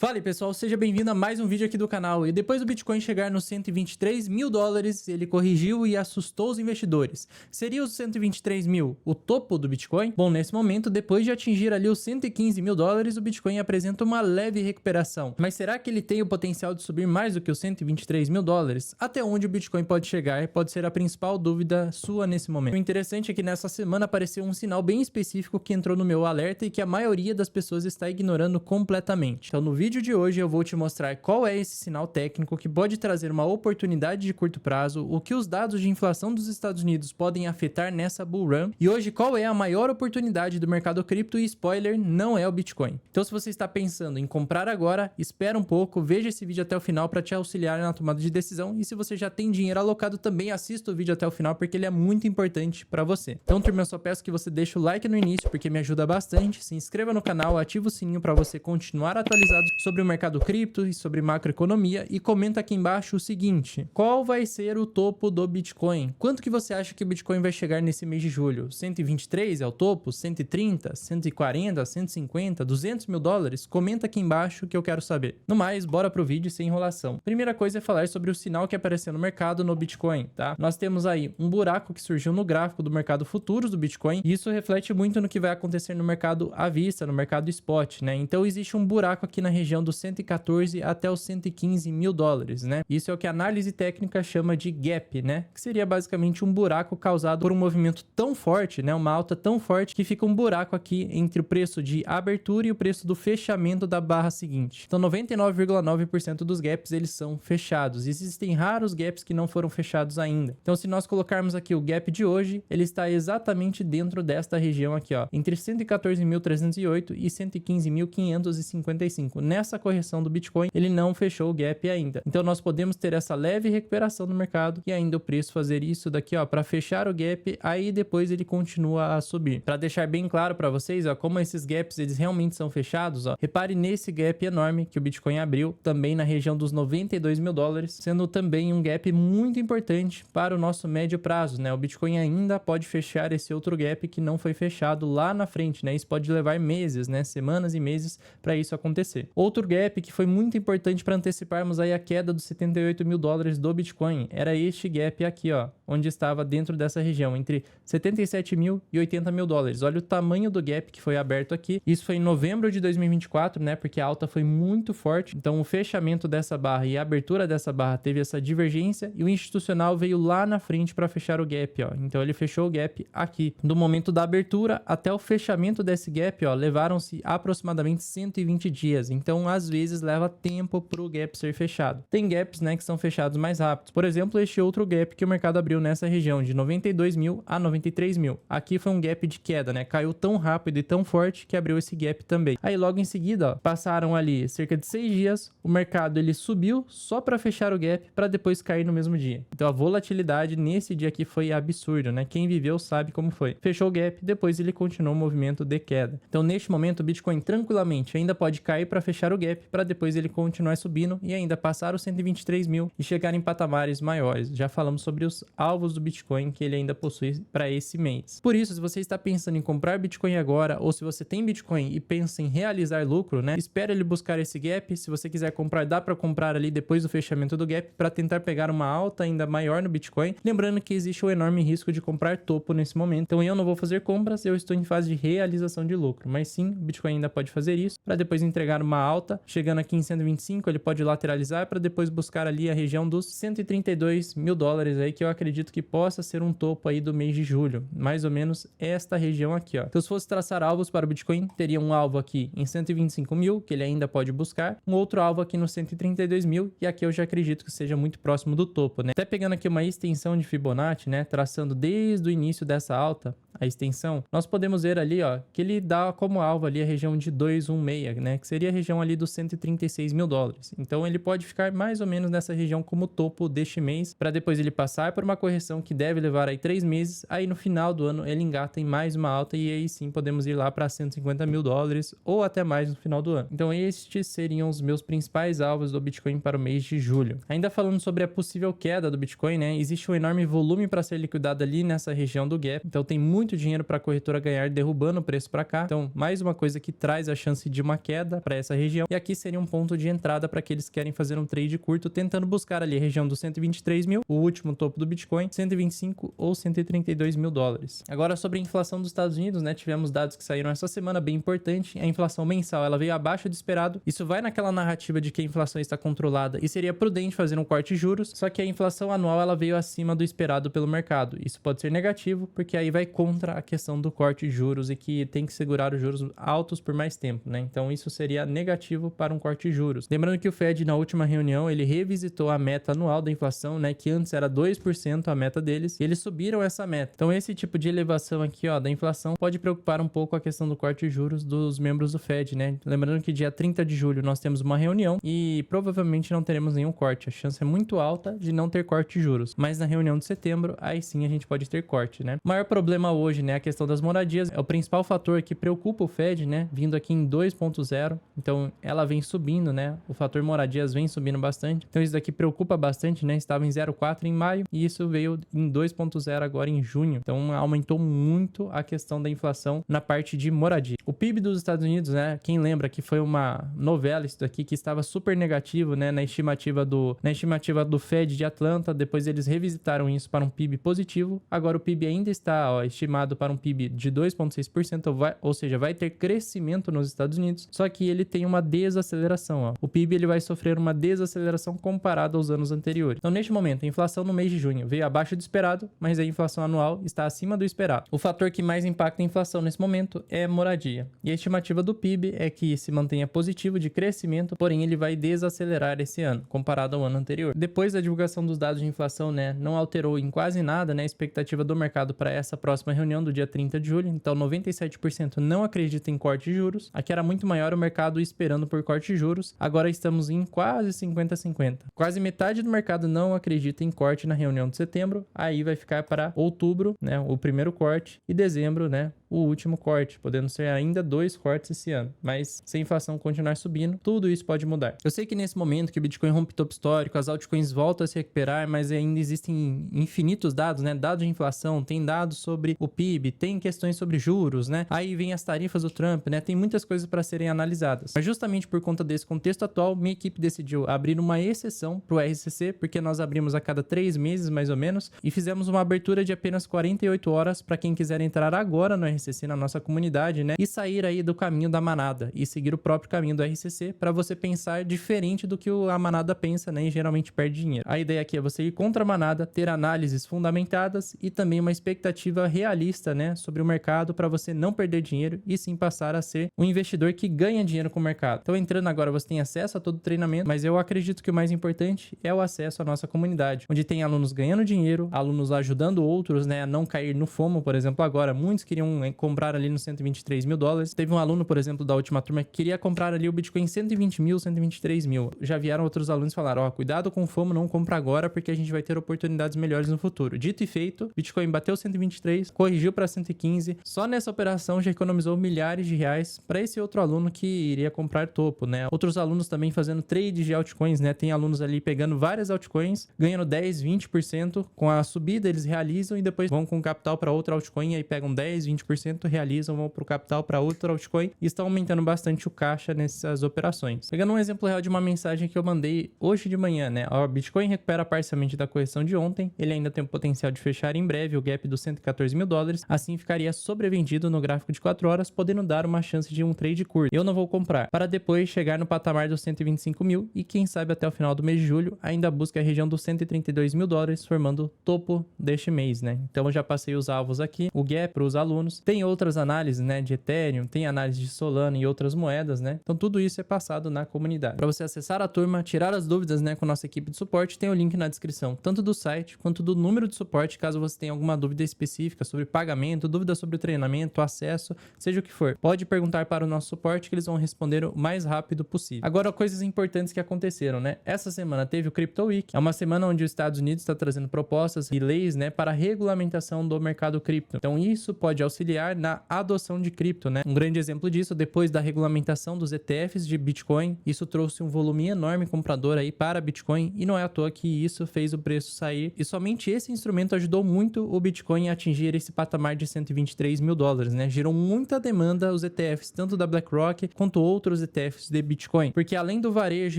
Fala aí, pessoal, seja bem-vindo a mais um vídeo aqui do canal. E depois do Bitcoin chegar nos 123 mil dólares, ele corrigiu e assustou os investidores. Seria os 123 mil o topo do Bitcoin? Bom, nesse momento, depois de atingir ali os 115 mil dólares, o Bitcoin apresenta uma leve recuperação. Mas será que ele tem o potencial de subir mais do que os 123 mil dólares? Até onde o Bitcoin pode chegar pode ser a principal dúvida sua nesse momento. O interessante é que nessa semana apareceu um sinal bem específico que entrou no meu alerta e que a maioria das pessoas está ignorando completamente. Então, no vídeo de hoje eu vou te mostrar qual é esse sinal técnico que pode trazer uma oportunidade de curto prazo, o que os dados de inflação dos Estados Unidos podem afetar nessa bull run e hoje qual é a maior oportunidade do mercado cripto e spoiler, não é o Bitcoin. Então se você está pensando em comprar agora, espera um pouco, veja esse vídeo até o final para te auxiliar na tomada de decisão e se você já tem dinheiro alocado também assista o vídeo até o final porque ele é muito importante para você. Então turma, eu só peço que você deixe o like no início porque me ajuda bastante, se inscreva no canal, ativa o sininho para você continuar atualizado sobre o mercado cripto e sobre macroeconomia e comenta aqui embaixo o seguinte: qual vai ser o topo do Bitcoin? Quanto que você acha que o Bitcoin vai chegar nesse mês de julho? 123 é o topo? 130? 140? 150? 200 mil dólares? Comenta aqui embaixo que eu quero saber. No mais, bora pro vídeo sem enrolação. Primeira coisa é falar sobre o sinal que apareceu no mercado no Bitcoin, tá? Nós temos aí um buraco que surgiu no gráfico do mercado futuros do Bitcoin e isso reflete muito no que vai acontecer no mercado à vista, no mercado spot, né? Então existe um buraco aqui na região dos 114 até os 115 mil dólares, né? Isso é o que a análise técnica chama de gap, né? Que seria basicamente um buraco causado por um movimento tão forte, né? Uma alta tão forte que fica um buraco aqui entre o preço de abertura e o preço do fechamento da barra seguinte. Então 99,9% dos gaps eles são fechados. Existem raros gaps que não foram fechados ainda. Então se nós colocarmos aqui o gap de hoje, ele está exatamente dentro desta região aqui, ó, entre 114.308 e 115.555. Nessa correção do Bitcoin, ele não fechou o gap ainda. Então nós podemos ter essa leve recuperação no mercado e ainda o preço fazer isso daqui, ó, para fechar o gap, aí depois ele continua a subir. Para deixar bem claro para vocês, ó, como esses gaps eles realmente são fechados, ó, repare nesse gap enorme que o Bitcoin abriu, também na região dos 92 mil dólares, sendo também um gap muito importante para o nosso médio prazo, né? O Bitcoin ainda pode fechar esse outro gap que não foi fechado lá na frente, né? Isso pode levar meses, né? Semanas e meses para isso acontecer. Outro gap que foi muito importante para anteciparmos aí a queda dos 78 mil dólares do Bitcoin era este gap aqui, ó, onde estava dentro dessa região, entre 77 mil e 80 mil dólares. Olha o tamanho do gap que foi aberto aqui. Isso foi em novembro de 2024, né, porque a alta foi muito forte. Então o fechamento dessa barra e a abertura dessa barra teve essa divergência e o institucional veio lá na frente para fechar o gap, ó. Então ele fechou o gap aqui. Do momento da abertura até o fechamento desse gap, ó, levaram-se aproximadamente 120 dias. Então às vezes leva tempo para o gap ser fechado. Tem gaps, né, que são fechados mais rápidos. Por exemplo, este outro gap que o mercado abriu nessa região de 92 mil a 93 mil. Aqui foi um gap de queda, né? Caiu tão rápido e tão forte que abriu esse gap também. Aí logo em seguida, ó, passaram ali cerca de 6 dias, o mercado ele subiu só para fechar o gap para depois cair no mesmo dia. Então a volatilidade nesse dia aqui foi absurdo, né? Quem viveu sabe como foi. Fechou o gap, depois ele continuou o movimento de queda. Então neste momento o Bitcoin tranquilamente ainda pode cair para fechar o gap para depois ele continuar subindo e ainda passar os 123 mil e chegar em patamares maiores. Já falamos sobre os alvos do Bitcoin que ele ainda possui para esse mês. Por isso, se você está pensando em comprar Bitcoin agora ou se você tem Bitcoin e pensa em realizar lucro, né? Espera ele buscar esse gap. Se você quiser comprar, dá para comprar ali depois do fechamento do gap para tentar pegar uma alta ainda maior no Bitcoin. Lembrando que existe o enorme risco de comprar topo nesse momento. Então eu não vou fazer compras, eu estou em fase de realização de lucro. Mas sim, o Bitcoin ainda pode fazer isso para depois entregar uma alta. Chegando aqui em 125, ele pode lateralizar para depois buscar ali a região dos 132 mil dólares aí, que eu acredito que possa ser um topo aí do mês de julho. Mais ou menos esta região aqui, ó. Então se fosse traçar alvos para o Bitcoin, teria um alvo aqui em 125 mil, que ele ainda pode buscar. Um outro alvo aqui no 132 mil, e aqui eu já acredito que seja muito próximo do topo, né? Até pegando aqui uma extensão de Fibonacci, né? Traçando desde o início dessa alta, a extensão, nós podemos ver ali, ó, que ele dá como alvo ali a região de 216, né? Que seria a região ali dos 136 mil dólares. Então ele pode ficar mais ou menos nessa região como topo deste mês, para depois ele passar por uma correção que deve levar aí 3 meses, aí no final do ano ele engata em mais uma alta e aí sim podemos ir lá para 150 mil dólares ou até mais no final do ano. Então estes seriam os meus principais alvos do Bitcoin para o mês de julho. Ainda falando sobre a possível queda do Bitcoin, né? Existe um enorme volume para ser liquidado ali nessa região do gap, então tem muito dinheiro para a corretora ganhar derrubando o preço para cá. Então mais uma coisa que traz a chance de uma queda para essa região. região, e aqui seria um ponto de entrada para aqueles que querem fazer um trade curto, tentando buscar ali a região dos 123 mil, o último topo do Bitcoin, 125 ou 132 mil dólares. Agora, sobre a inflação dos Estados Unidos, né, tivemos dados que saíram essa semana, bem importante. A inflação mensal, ela veio abaixo do esperado. Isso vai naquela narrativa de que a inflação está controlada e seria prudente fazer um corte de juros, só que a inflação anual, ela veio acima do esperado pelo mercado. Isso pode ser negativo, porque aí vai contra a questão do corte de juros e que tem que segurar os juros altos por mais tempo, né? Então, isso seria negativo para um corte de juros. Lembrando que o Fed, na última reunião, ele revisitou a meta anual da inflação, né, que antes era 2% a meta deles, e eles subiram essa meta. Então, esse tipo de elevação aqui, ó, da inflação pode preocupar um pouco a questão do corte de juros dos membros do Fed, né? Lembrando que dia 30 de julho nós temos uma reunião e provavelmente não teremos nenhum corte. A chance é muito alta de não ter corte de juros. Mas na reunião de setembro, aí sim a gente pode ter corte, né? O maior problema hoje, né, a questão das moradias, é o principal fator que preocupa o Fed, né? Vindo aqui em 2.0, então ela vem subindo, né? O fator moradias vem subindo bastante. Então isso daqui preocupa bastante, né? Estava em 0,4 em maio e isso veio em 2.0 agora em junho. Então aumentou muito a questão da inflação na parte de moradia. O PIB dos Estados Unidos, né? Quem lembra que foi uma novela isso daqui que estava super negativo, né? Na estimativa do Fed de Atlanta, depois eles revisitaram isso para um PIB positivo. Agora o PIB ainda está, ó, estimado para um PIB de 2,6%, ou seja, vai ter crescimento nos Estados Unidos, só que ele tem uma desaceleração, ó. O PIB ele vai sofrer uma desaceleração comparado aos anos anteriores. Então, neste momento, a inflação no mês de junho veio abaixo do esperado, mas a inflação anual está acima do esperado. O fator que mais impacta a inflação nesse momento é moradia. E a estimativa do PIB é que se mantenha positivo de crescimento, porém ele vai desacelerar esse ano, comparado ao ano anterior. Depois da divulgação dos dados de inflação, né, não alterou em quase nada, né, a expectativa do mercado para essa próxima reunião do dia 30 de julho. Então, 97% não acredita em corte de juros. Aqui era muito maior o mercado esperando por corte de juros. Agora estamos em quase 50-50. Quase metade do mercado não acredita em corte na reunião de setembro. Aí vai ficar para outubro, né, o primeiro corte, e dezembro, né, o último corte, podendo ser ainda 2 cortes esse ano. Mas se a inflação continuar subindo, tudo isso pode mudar. Eu sei que nesse momento que o Bitcoin rompe topo histórico, as altcoins voltam a se recuperar, mas ainda existem infinitos dados, né? Dados de inflação, tem dados sobre o PIB, tem questões sobre juros, né? Aí vem as tarifas do Trump, né? Tem muitas coisas para serem analisadas. Mas justamente por conta desse contexto atual, minha equipe decidiu abrir uma exceção para o RCC, porque nós abrimos a cada 3 meses, mais ou menos, e fizemos uma abertura de apenas 48 horas para quem quiser entrar agora no RCC, na nossa comunidade, né? E sair aí do caminho da manada e seguir o próprio caminho do RCC para você pensar diferente do que a manada pensa, né? E geralmente perde dinheiro. A ideia aqui é você ir contra a manada, ter análises fundamentadas e também uma expectativa realista, né? Sobre o mercado para você não perder dinheiro e sim passar a ser um investidor que ganha dinheiro com o mercado. Então, entrando agora, você tem acesso a todo o treinamento, mas eu acredito que o mais importante é o acesso à nossa comunidade, onde tem alunos ganhando dinheiro, alunos ajudando outros, né? A não cair no FOMO, por exemplo, agora. Muitos queriam comprar ali nos 123 mil dólares. Teve um aluno, por exemplo, da última turma que queria comprar ali o Bitcoin em 120 mil, 123 mil. Já vieram outros alunos e falaram, ó, cuidado com o FOMO, não compra agora, porque a gente vai ter oportunidades melhores no futuro. Dito e feito, Bitcoin bateu 123, corrigiu para 115. Só nessa operação já economizou milhares de reais para esse outro aluno que iria comprar topo, né? Outros alunos também fazendo trade de altcoins, né? Tem alunos ali pegando várias altcoins, ganhando 10, 20%. Com a subida eles realizam e depois vão com capital para outra altcoin, aí pegam 10, 20%, realizam, vão para o capital para outra altcoin e estão aumentando bastante o caixa nessas operações. Pegando um exemplo real de uma mensagem que eu mandei hoje de manhã, né? O Bitcoin recupera parcialmente da correção de ontem, ele ainda tem o potencial de fechar em breve o gap dos 114 mil dólares, assim ficaria sobrevendido no gráfico de 4 horas, podendo dar uma chance de um trade curto. Eu não vou comprar, para depois chegar no patamar dos 125 mil e quem sabe até o final do mês de julho ainda busca a região dos 132 mil dólares, formando o topo deste mês, né? Então eu já passei os alvos aqui, o gap para os alunos, tem outras análises, né, de Ethereum, tem análise de Solana e outras moedas, né? Então tudo isso é passado na comunidade. Para você acessar a turma, tirar as dúvidas, né, com a nossa equipe de suporte, tem o link na descrição, tanto do site quanto do número de suporte, caso você tenha alguma dúvida específica sobre pagamento, dúvida sobre treinamento, acesso, seja o que for. Pode perguntar para o nosso suporte que eles vão responder o mais rápido possível. Agora, coisas importantes que aconteceram, né? Essa semana teve o Crypto Week, é uma semana onde os Estados Unidos está trazendo propostas e leis, né, para a regulamentação do mercado cripto. Então isso pode auxiliar apoiar na adoção de cripto, né? Um grande exemplo disso, depois da regulamentação dos ETFs de Bitcoin, isso trouxe um volume enorme comprador aí para Bitcoin e não é à toa que isso fez o preço sair. E somente esse instrumento ajudou muito o Bitcoin a atingir esse patamar de 123 mil dólares, né? Gerou muita demanda os ETFs, tanto da BlackRock quanto outros ETFs de Bitcoin. Porque além do varejo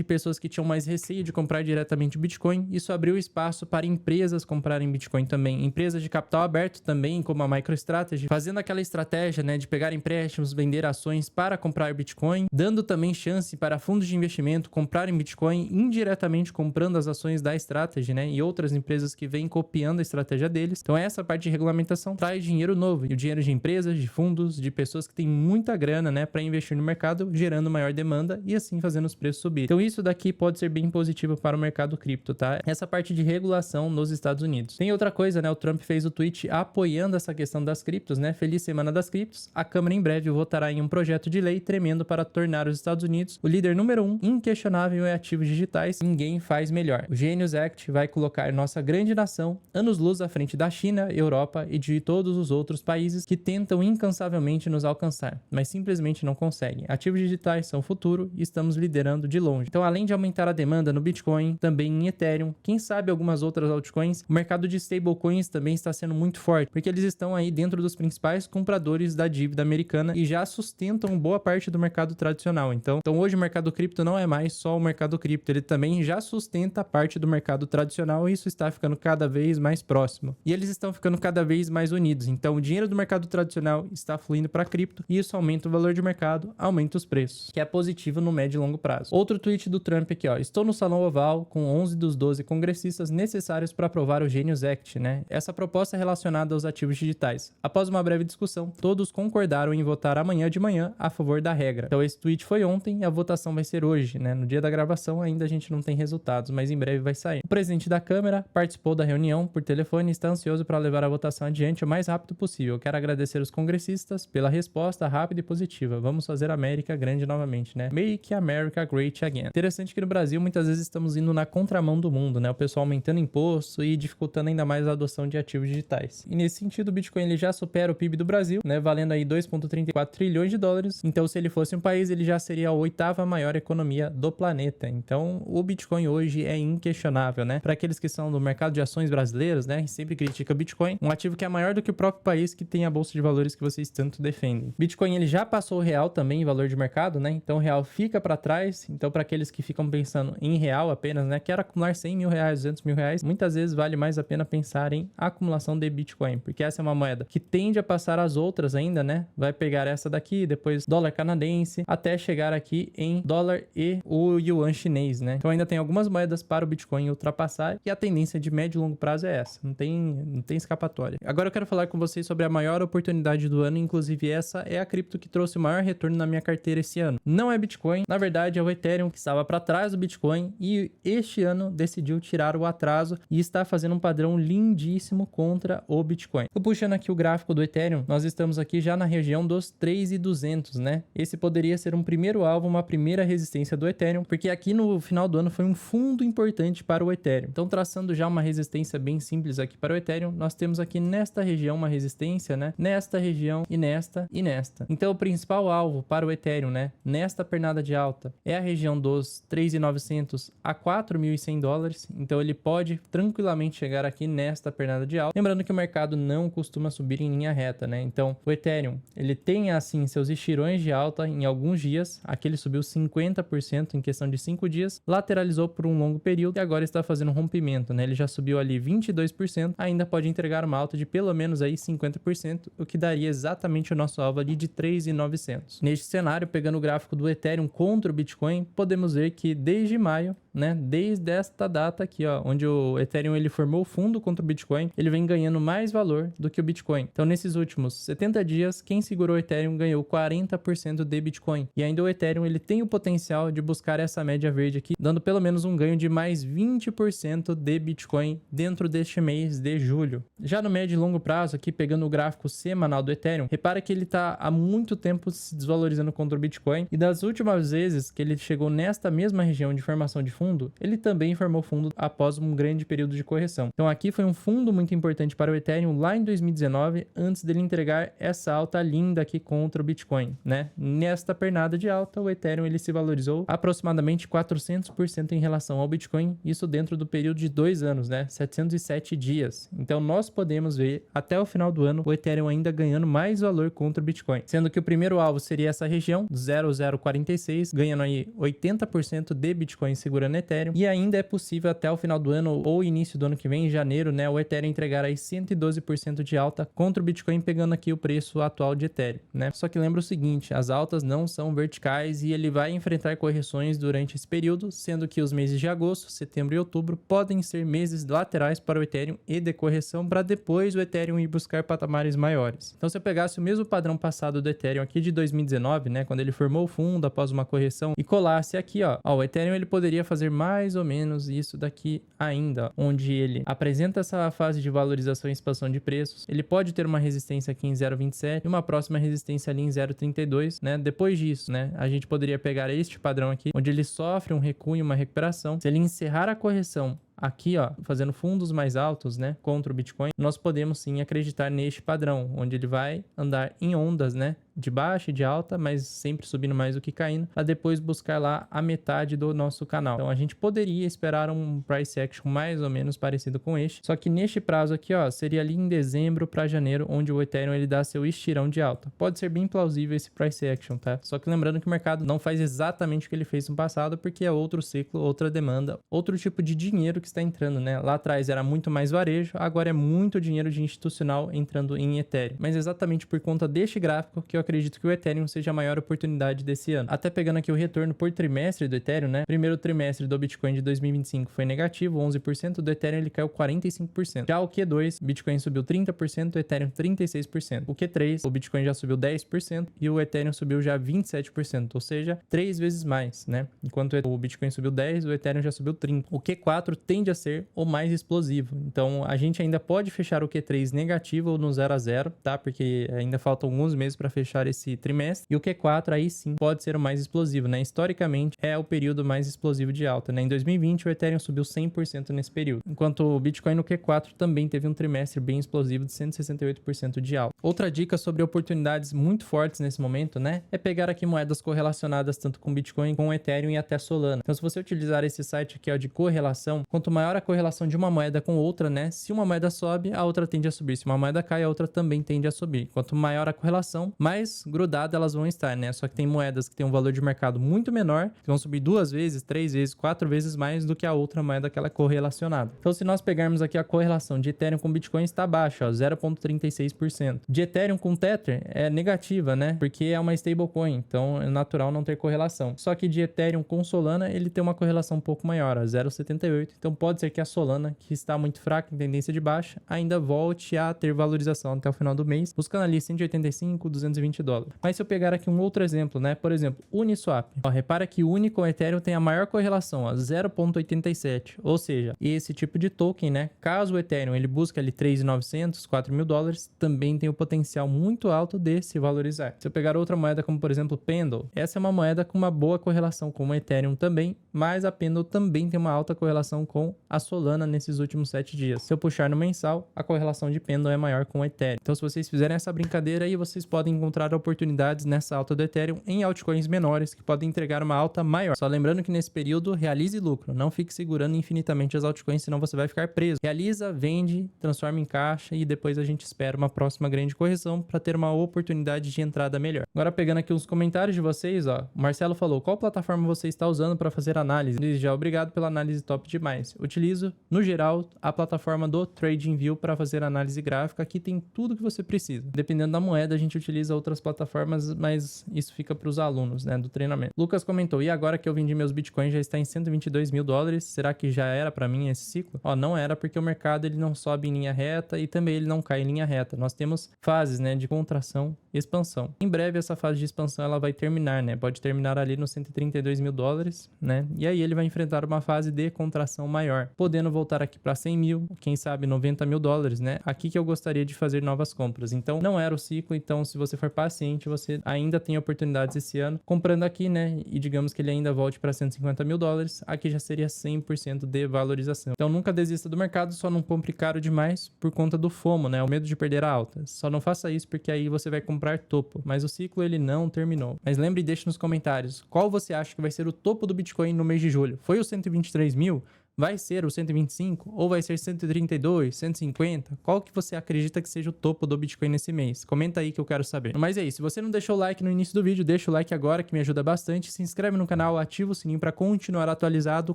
e pessoas que tinham mais receio de comprar diretamente Bitcoin, isso abriu espaço para empresas comprarem Bitcoin também. Empresas de capital aberto também, como a MicroStrategy, fazendo aquela estratégia, né, de pegar empréstimos, vender ações para comprar Bitcoin, dando também chance para fundos de investimento comprarem Bitcoin, indiretamente comprando as ações da Strategy, né, e outras empresas que vêm copiando a estratégia deles. Então essa parte de regulamentação traz dinheiro novo, e o dinheiro de empresas, de fundos, de pessoas que têm muita grana, né, para investir no mercado, gerando maior demanda e assim fazendo os preços subir. Então isso daqui pode ser bem positivo para o mercado cripto, tá? Essa parte de regulação nos Estados Unidos. Tem outra coisa, né, o Trump fez o tweet apoiando essa questão das criptos, né? Feliz Semana das Criptos. A Câmara em breve votará em um projeto de lei tremendo para tornar os Estados Unidos o líder número 1 inquestionável em ativos digitais. Ninguém faz melhor. O Genius Act vai colocar nossa grande nação anos-luz à frente da China, Europa e de todos os outros países que tentam incansavelmente nos alcançar, mas simplesmente não conseguem. Ativos digitais são o futuro e estamos liderando de longe. Então, além de aumentar a demanda no Bitcoin, também em Ethereum, quem sabe algumas outras altcoins, o mercado de stablecoins também está sendo muito forte, porque eles estão aí dentro dos principais compradores da dívida americana e já sustentam boa parte do mercado tradicional. Então hoje o mercado cripto não é mais só o mercado cripto, ele também já sustenta parte do mercado tradicional e isso está ficando cada vez mais próximo. E eles estão ficando cada vez mais unidos. Então o dinheiro do mercado tradicional está fluindo para cripto e isso aumenta o valor de mercado, aumenta os preços, que é positivo no médio e longo prazo. Outro tweet do Trump aqui, ó. Estou no Salão Oval com 11 dos 12 congressistas necessários para aprovar o Genius Act, né? Essa proposta é relacionada aos ativos digitais. Após uma breve discussão, todos concordaram em votar amanhã de manhã a favor da regra. Então esse tweet foi ontem e a votação vai ser hoje, né? No dia da gravação ainda a gente não tem resultados, mas em breve vai sair. O presidente da Câmara participou da reunião por telefone e está ansioso para levar a votação adiante o mais rápido possível. Quero agradecer os congressistas pela resposta rápida e positiva. Vamos fazer a América grande novamente, né? Make America Great Again. Interessante que no Brasil muitas vezes estamos indo na contramão do mundo, né? O pessoal aumentando imposto e dificultando ainda mais a adoção de ativos digitais. E nesse sentido, o Bitcoin ele já supera o PIB do Brasil, né? Valendo aí 2,34 trilhões de dólares. Então, se ele fosse um país, ele já seria a 8ª maior economia do planeta. Então, o Bitcoin hoje é inquestionável, né? Para aqueles que são do mercado de ações brasileiros, né? Que sempre critica o Bitcoin, um ativo que é maior do que o próprio país que tem a bolsa de valores que vocês tanto defendem. Bitcoin ele já passou o real também em valor de mercado, né? Então, o real fica para trás. Então, para aqueles que ficam pensando em real apenas, né? Quero acumular 100 mil reais, 200 mil reais, muitas vezes vale mais a pena pensar em acumulação de Bitcoin, porque essa é uma moeda que tende a passar as outras ainda, né? Vai pegar essa daqui, depois dólar canadense, até chegar aqui em dólar e o yuan chinês, né? Então ainda tem algumas moedas para o Bitcoin ultrapassar e a tendência de médio e longo prazo é essa, não tem escapatória. Agora eu quero falar com vocês sobre a maior oportunidade do ano, inclusive essa é a cripto que trouxe o maior retorno na minha carteira esse ano. Não é Bitcoin, na verdade é o Ethereum que estava para trás do Bitcoin e este ano decidiu tirar o atraso e está fazendo um padrão lindíssimo contra o Bitcoin. Tô puxando aqui o gráfico do Ethereum, nós estamos aqui já na região dos 3.200, né? Esse poderia ser um primeiro alvo, uma primeira resistência do Ethereum, porque aqui no final do ano foi um fundo importante para o Ethereum. Então, traçando já uma resistência bem simples aqui para o Ethereum, nós temos aqui nesta região uma resistência, né? Nesta região e nesta e nesta. Então, o principal alvo para o Ethereum, né? Nesta pernada de alta é a região dos 3.900 a 4.100 dólares. Então, ele pode tranquilamente chegar aqui nesta pernada de alta. Lembrando que o mercado não costuma subir em linha reta, né? Então, o Ethereum, ele tem assim seus estirões de alta em alguns dias. Aqui ele subiu 50% em questão de 5 dias, lateralizou por um longo período e agora está fazendo um rompimento, né? Ele já subiu ali 22%, ainda pode entregar uma alta de pelo menos aí 50%, o que daria exatamente o nosso alvo ali de 3.900. Neste cenário, pegando o gráfico do Ethereum contra o Bitcoin, podemos ver que desde maio, né, desde esta data aqui, ó, onde o Ethereum ele formou fundo contra o Bitcoin, ele vem ganhando mais valor do que o Bitcoin. Então, nesses últimos 70 dias, quem segurou o Ethereum ganhou 40% de Bitcoin. E ainda o Ethereum ele tem o potencial de buscar essa média verde aqui, dando pelo menos um ganho de mais 20% de Bitcoin dentro deste mês de julho. Já no médio e longo prazo, aqui pegando o gráfico semanal do Ethereum, repara que ele está há muito tempo se desvalorizando contra o Bitcoin e das últimas vezes que ele chegou nesta mesma região de formação de fundo, ele também formou fundo após um grande período de correção. Então aqui foi um fundo muito importante para o Ethereum lá em 2019, antes dele entregar essa alta linda aqui contra o Bitcoin, né? Nesta pernada de alta, o Ethereum ele se valorizou aproximadamente 400% em relação ao Bitcoin, isso dentro do período de 2 anos, né? 707 dias. Então nós podemos ver até o final do ano o Ethereum ainda ganhando mais valor contra o Bitcoin, sendo que o primeiro alvo seria essa região 0046, ganhando aí 80% de Bitcoin segurando Ethereum, e ainda é possível até o final do ano ou início do ano que vem, em janeiro, né, o Ethereum entregar aí 112% de alta contra o Bitcoin, pegando aqui o preço atual de Ethereum, né? Só que lembra o seguinte, as altas não são verticais e ele vai enfrentar correções durante esse período, sendo que os meses de agosto, setembro e outubro podem ser meses laterais para o Ethereum e de correção, para depois o Ethereum ir buscar patamares maiores. Então se eu pegasse o mesmo padrão passado do Ethereum aqui de 2019, né, quando ele formou o fundo após uma correção, e colasse aqui, ó, o Ethereum ele poderia fazer mais ou menos isso daqui ainda, onde ele apresenta essa fase de valorização e expansão de preços, ele pode ter uma resistência aqui em 0,27 e uma próxima resistência ali em 0,32, né? Depois disso, né, a gente poderia pegar este padrão aqui, onde ele sofre um recuo e uma recuperação. Se ele encerrar a correção aqui, ó, fazendo fundos mais altos, né, contra o Bitcoin, nós podemos sim acreditar neste padrão, onde ele vai andar em ondas, né, de baixa e de alta, mas sempre subindo mais do que caindo, para depois buscar lá a metade do nosso canal. Então a gente poderia esperar um price action mais ou menos parecido com este, só que neste prazo aqui, ó, seria ali em dezembro para janeiro, onde o Ethereum ele dá seu estirão de alta. Pode ser bem plausível esse price action, tá? Só que lembrando que o mercado não faz exatamente o que ele fez no passado, porque é outro ciclo, outra demanda, outro tipo de dinheiro que está entrando, né? Lá atrás era muito mais varejo, agora é muito dinheiro de institucional entrando em Ethereum. Mas exatamente por conta deste gráfico que eu acredito que o Ethereum seja a maior oportunidade desse ano. Até pegando aqui o retorno por trimestre do Ethereum, né? Primeiro trimestre do Bitcoin de 2025 foi negativo, 11%, do Ethereum ele caiu 45%. Já o Q2, Bitcoin subiu 30%, o Ethereum 36%. O Q3, o Bitcoin já subiu 10% e o Ethereum subiu já 27%, ou seja, 3 vezes mais, né? Enquanto o Bitcoin subiu 10, o Ethereum já subiu 30. O Q4 tende a ser o mais explosivo. Então, a gente ainda pode fechar o Q3 negativo ou no 0 a 0, tá? Porque ainda faltam alguns meses para fechar esse trimestre. E o Q4 aí sim pode ser o mais explosivo, né? Historicamente é o período mais explosivo de alta, né? Em 2020 o Ethereum subiu 100% nesse período, enquanto o Bitcoin no Q4 também teve um trimestre bem explosivo de 168% de alta. Outra dica sobre oportunidades muito fortes nesse momento, né? É pegar aqui moedas correlacionadas tanto com Bitcoin, com Ethereum e até Solana. Então, se você utilizar esse site aqui, ó, de correlação, quanto maior a correlação de uma moeda com outra, né? Se uma moeda sobe, a outra tende a subir. Se uma moeda cai, a outra também tende a subir. Quanto maior a correlação, mais grudadas elas vão estar, né? Só que tem moedas que têm um valor de mercado muito menor, que vão subir 2 vezes, 3 vezes, 4 vezes mais do que a outra moeda que ela é correlacionada. Então, se nós pegarmos aqui a correlação de Ethereum com Bitcoin, está baixa, ó, 0,36%. De Ethereum com Tether é negativa, né? Porque é uma stablecoin, então é natural não ter correlação. Só que de Ethereum com Solana, ele tem uma correlação um pouco maior, ó, 0,78. Então pode ser que a Solana, que está muito fraca em tendência de baixa, ainda volte a ter valorização até o final do mês, buscando ali 185, 220 dólares. Mas se eu pegar aqui um outro exemplo, né? Por exemplo, Uniswap. Ó, repara que o Uni com o Ethereum tem a maior correlação, ó, 0,87. Ou seja, esse tipo de token, né? Caso o Ethereum ele busque ali 3.900, 4.000 dólares, também tem o potencial muito alto de se valorizar. Se eu pegar outra moeda como, por exemplo, Pendle, essa é uma moeda com uma boa correlação com o Ethereum também, mas a Pendle também tem uma alta correlação com a Solana nesses últimos 7 dias. Se eu puxar no mensal, a correlação de Pendle é maior com o Ethereum. Então, se vocês fizerem essa brincadeira aí, vocês podem encontrar oportunidades nessa alta do Ethereum em altcoins menores que podem entregar uma alta maior. Só lembrando que nesse período, realize lucro. Não fique segurando infinitamente as altcoins, senão você vai ficar preso. Realiza, vende, transforma em caixa e depois a gente espera uma próxima grande correção para ter uma oportunidade de entrada melhor. Agora, pegando aqui os comentários de vocês, ó, o Marcelo falou: qual plataforma você está usando para fazer análise? Desde já, obrigado pela análise top demais. Utilizo, no geral, a plataforma do TradingView para fazer análise gráfica. Aqui tem tudo que você precisa. Dependendo da moeda, a gente utiliza outras plataformas, mas isso fica para os alunos, né, do treinamento. Lucas comentou: e agora que eu vendi meus bitcoins, já está em 122 mil dólares, será que já era para mim esse ciclo? Ó, não era, porque o mercado ele não sobe em linha reta e também ele não cai em linha reta. Nós temos fases, né, de contração e expansão. Em breve essa fase de expansão ela vai terminar, né? Pode terminar ali nos 132 mil dólares, né? E aí ele vai enfrentar uma fase de contração maior, podendo voltar aqui para 100 mil, quem sabe 90 mil dólares, né? Aqui que eu gostaria de fazer novas compras. Então, não era o ciclo, então se você for paciente, você ainda tem oportunidades esse ano, comprando aqui, né? E digamos que ele ainda volte para 150 mil dólares, aqui já seria 100% de valorização. Então, nunca desista do mercado, só não compre caro demais por conta do FOMO, né? O medo de perder a alta. Só não faça isso porque aí você vai comprar topo, mas o ciclo ele não terminou. Mas lembre e deixe nos comentários, qual você acha que vai ser o topo do Bitcoin no mês de julho? Foi os 123 mil? Vai ser o 125? Ou vai ser 132, 150? Qual que você acredita que seja o topo do Bitcoin nesse mês? Comenta aí que eu quero saber. Mas é isso, se você não deixou o like no início do vídeo, deixa o like agora que me ajuda bastante. Se inscreve no canal, ativa o sininho para continuar atualizado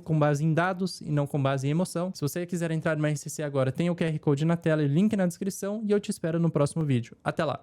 com base em dados e não com base em emoção. Se você quiser entrar no RCC agora, tem o QR Code na tela e link na descrição e eu te espero no próximo vídeo. Até lá!